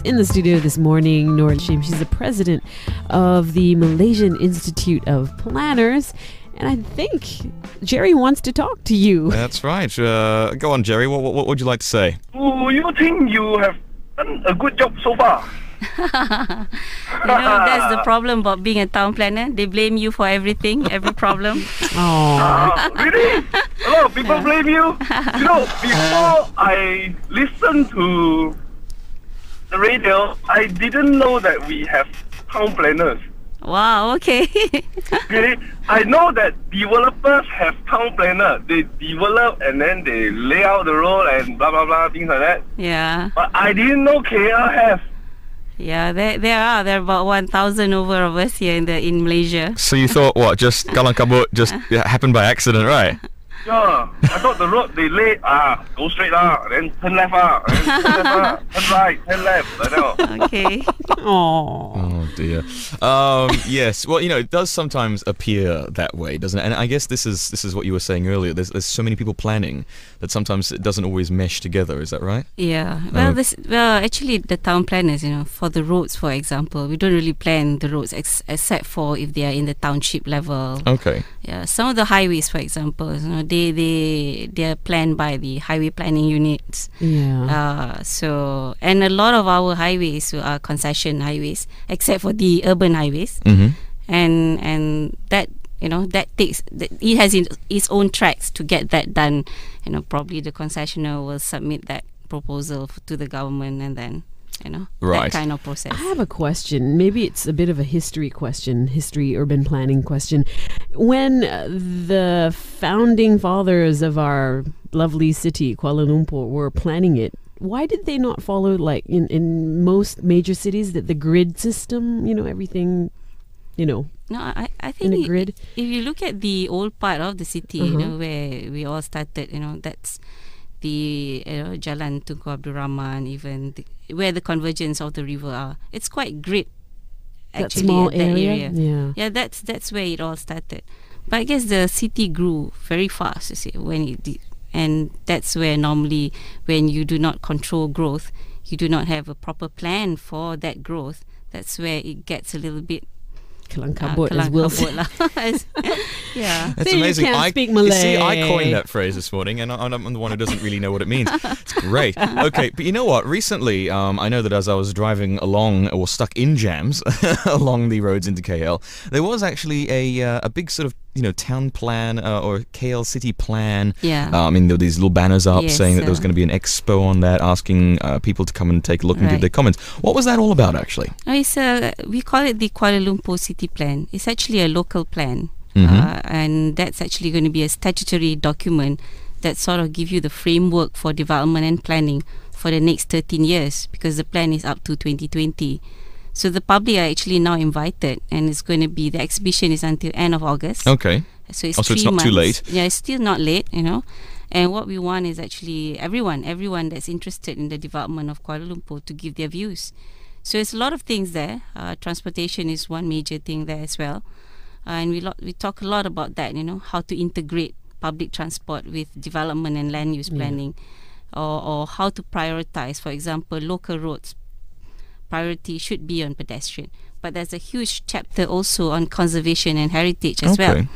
In the studio this morning, Norliza Hashim, she's the president of the Malaysian Institute of Planners. And I think Jerry wants to talk to you. That's right. Go on, Jerry. What would you like to say? Do you think you have done a good job so far? That's the problem about being a town planner. They blame you for everything, every problem. Really? A lot of people blame you? Before I listened to the radio, I didn't know that we have town planners. Wow, okay. Really? I know that developers have town planner. They develop and then they lay out the road and blah blah blah, things like that. Yeah. But I didn't know KL have. Yeah, there are about 1,000 over of us here in Malaysia. So you thought what? Just kalang kabut just happened by accident, right? Yeah, I thought the road they lay go straight then turn left then turn left turn right, turn left. I know. Okay. Oh dear. Yes. Well, it does sometimes appear that way, doesn't it? And I guess this is what you were saying earlier. There's so many people planning that sometimes it doesn't always mesh together. Is that right? Yeah. Well, actually, the town planners, for the roads, for example, we don't really plan the roads except for if they are in the township level. Okay. Yeah. Some of the highways, for example, they are planned by the highway planning units. Yeah. And a lot of our highways are concession highways, except for the urban highways. Mm-hmm. And that that takes it has its own tracks to get that done. Probably the concessionaire will submit that proposal to the government, and then right. that kind of process. I have a question. Maybe it's a bit of a history urban planning question. When the founding fathers of our lovely city, Kuala Lumpur, were planning it, why did they not follow, like in most major cities, that the grid system, everything, No, I think in a grid? If you look at the old part of the city, where we all started, that's the Jalan Tunku Abdul Rahman, even where the convergence of the river are. It's quite grid, actually, that small that area. Yeah, that's where it all started. But I guess the city grew very fast, you see, when it did. And that's where normally, when you do not control growth, you do not have a proper plan for that growth, that's where it gets a little bit Kalang kabut, as Will said. Yeah. It's See, amazing. You can't speak Malay. You see, I coined that phrase this morning, and I'm the one who doesn't really know what it means. It's great. Okay, but you know what? Recently, I know that as I was driving along, or stuck in jams along the roads into KL, there was actually a big sort of town plan or KL city plan. Yeah. There were these little banners up saying that there was so going to be an expo on that, asking people to come and take a look and give their comments. What was that all about, actually? It's we call it the Kuala Lumpur City Plan. It's actually a local plan. And that's actually going to be a statutory document that sort of give you the framework for development and planning for the next 13 years, because the plan is up to 2020. So the public are actually now invited, and it's going to be, the exhibition is until end of August. Okay. So it's 3 so it's not months. too late. Yeah, it's still not late, And what we want is actually everyone that's interested in the development of Kuala Lumpur to give their views. So it's a lot of things there. Transportation is one major thing there as well. And we talk a lot about that, how to integrate public transport with development and land use planning, or how to prioritize, for example, local roads. Priority should be on pedestrian. But there's a huge chapter also on conservation and heritage as well.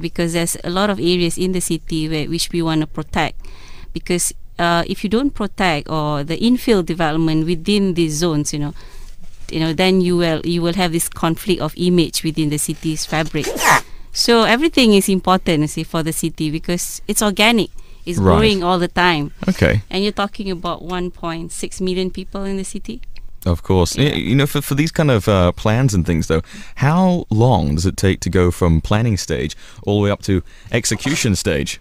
Because there's a lot of areas in the city which we want to protect. Because if you don't protect, or the infill development within these zones, then you will have this conflict of image within the city's fabric. So everything is important, for the city, because it's organic. It's growing all the time. Okay. And you're talking about 1.6 million people in the city. Of course. Yeah. For these kind of plans and things, though, how long does it take to go from planning stage all the way up to execution stage?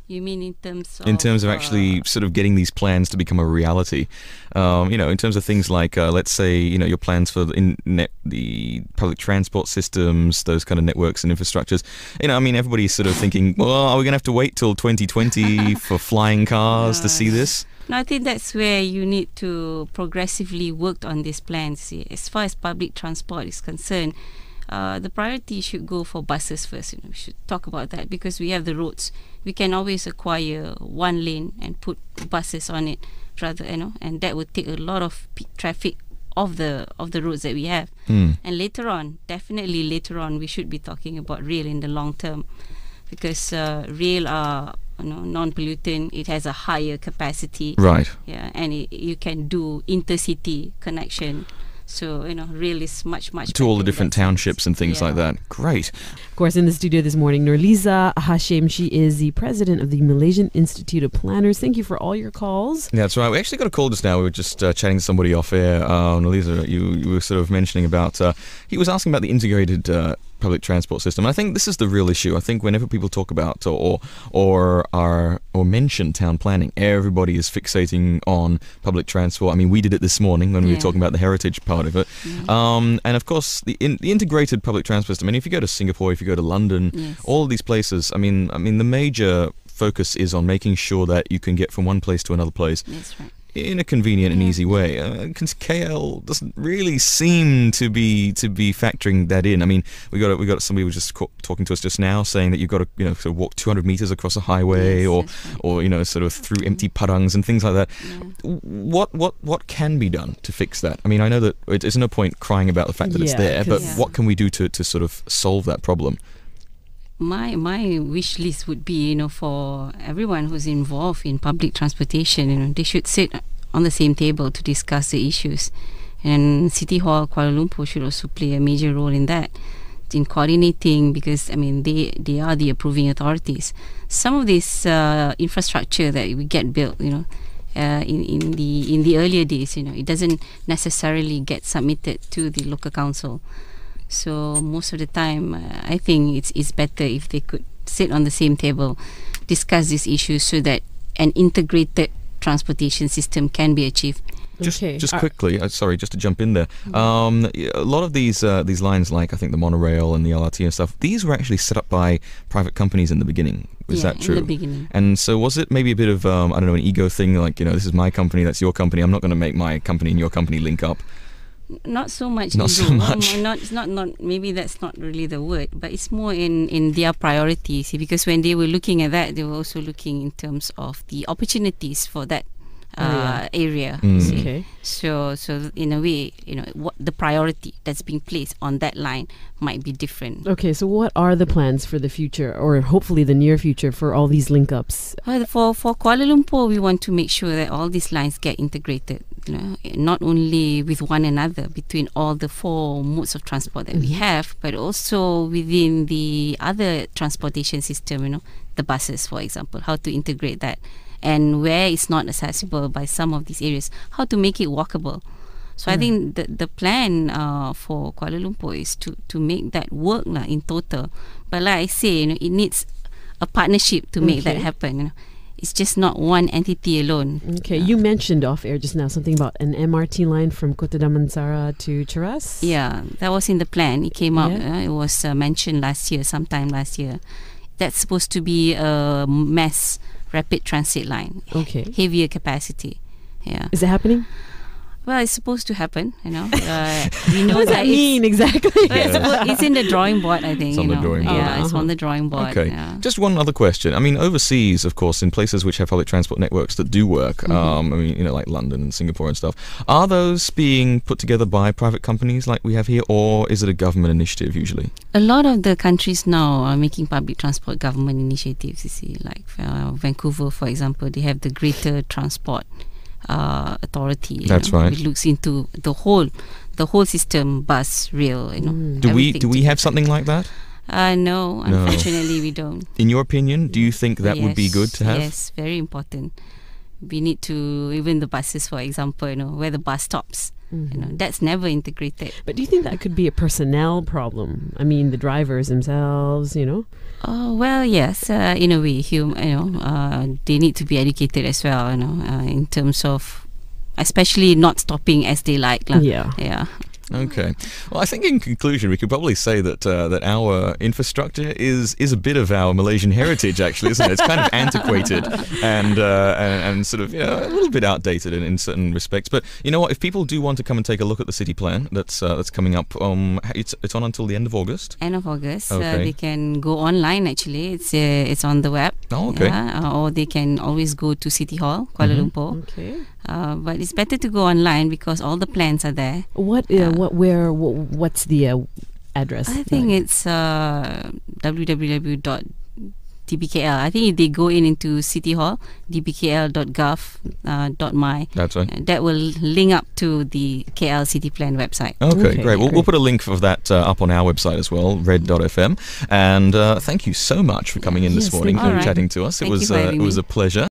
You mean in terms of... In terms of actually sort of getting these plans to become a reality. In terms of things like, let's say, your plans for the public transport systems, those kind of networks and infrastructures. Everybody's sort of thinking, well, are we going to have to wait till 2020 for flying cars to see this? No, I think that's where you need to progressively work on these plans. See, as far as public transport is concerned, the priority should go for buses first. We should talk about that because we have the roads. We can always acquire one lane and put buses on it, rather, and that would take a lot of traffic of the roads that we have. And definitely later on, we should be talking about rail in the long term, because rail are non-pollutant. It has a higher capacity, right? Yeah, and you can do intercity connection. So rail is much to all the different townships and things like that. Great. Of course, in the studio this morning, Norliza Hashim. She is the president of the Malaysian Institute of Planners. Thank you for all your calls. Yeah, that's right. We actually got a call just now. We were just chatting to somebody off air. Norliza, you were sort of mentioning about. He was asking about the integrated public transport system. And I think this is the real issue. I think whenever people talk about or mention town planning, everybody is fixating on public transport. I mean, we did it this morning when we were talking about the heritage part of it. And of course, the integrated public transport system. I mean, if you go to Singapore, if you go to London, all of these places. I mean, the major focus is on making sure that you can get from one place to another place. That's right. In a convenient and easy way. KL doesn't really seem to be factoring that in. I mean, we got somebody who was just talking to us just now saying that you've got to sort of walk 200 meters across a highway, or sort of through empty padangs and things like that. What can be done to fix that? I mean, I know that there's no point crying about the fact that it's there, but what can we do to sort of solve that problem? My wish list would be, for everyone who's involved in public transportation, they should sit on the same table to discuss the issues. And City Hall Kuala Lumpur should also play a major role in that, in coordinating, because they are the approving authorities. Some of this infrastructure that we get built, in the earlier days, it doesn't necessarily get submitted to the local council. So most of the time, I think it's better if they could sit on the same table, discuss these issues, so that an integrated transportation system can be achieved. Just quickly, sorry, just to jump in there. A lot of these lines, like I think the monorail and the LRT and stuff, these were actually set up by private companies in the beginning. Is that true? In the beginning. And so was it maybe a bit of an ego thing, like this is my company, that's your company. I'm not going to make my company and your company link up. Not so much. Not so much. It's not. Maybe that's not really the word, but it's more in their priorities. Because when they were looking at that, they were also looking in terms of the opportunities for that area. Okay. So in a way, what the priority that's being placed on that line might be different. Okay, so what are the plans for the future, or hopefully the near future, for all these link-ups? Well, for Kuala Lumpur, we want to make sure that all these lines get integrated. Not only with one another, between all the four modes of transport that we have, but also within the other transportation system. The buses, for example, how to integrate that. And where it's not accessible by some of these areas, how to make it walkable. So I think the plan for Kuala Lumpur is to make that work in total. But like I say, it needs a partnership to make that happen. It's just not one entity alone. Okay, you mentioned off air just now something about an MRT line from Kota Damansara to Cheras. Yeah, that was in the plan. It came out. It was mentioned sometime last year. That's supposed to be a mass rapid transit line. Okay. Heavier capacity. Yeah. Is it happening? Well, it's supposed to happen, we know what does that mean exactly? It's in the drawing board, I think. It's on the drawing board. Yeah, it's on the drawing board. Okay. Yeah. Just one other question. I mean, overseas, of course, in places which have public transport networks that do work, like London and Singapore and stuff, are those being put together by private companies like we have here, or is it a government initiative usually? A lot of the countries now are making public transport government initiatives, you see. Like Vancouver, for example, they have the Greater Transport Authority. That's right. It looks into the whole system, bus, rail. Do we have something like that? No, unfortunately we don't. In your opinion, do you think that would be good to have? Yes, very important. We need to, even the buses, for example, where the bus stops. That's never integrated. But do you think that could be a personnel problem? I mean, the drivers themselves, Oh, well, yes, in a way, they need to be educated as well, in terms of, especially not stopping as they like. Yeah. Okay. Well, I think in conclusion, we could probably say that that our infrastructure is a bit of our Malaysian heritage, actually, isn't it? It's kind of antiquated and sort of, you know, a little bit outdated in certain respects. But you know what? If people do want to come and take a look at the city plan that's coming up, it's on until the end of August. End of August. Okay. They can go online. Actually, it's on the web. Oh, okay. Or they can always go to City Hall, Kuala Lumpur. Okay. But it's better to go online because all the plans are there. What's the address? I think it's www.dbkl. I think if they go into City Hall, dbkl.gov.my. That's right. That will link up to the KL City Plan website. Okay, great. We'll put a link of that up on our website as well, red.fm. And thank you so much for coming in this morning and chatting to us. Thank you for having It was me. a pleasure.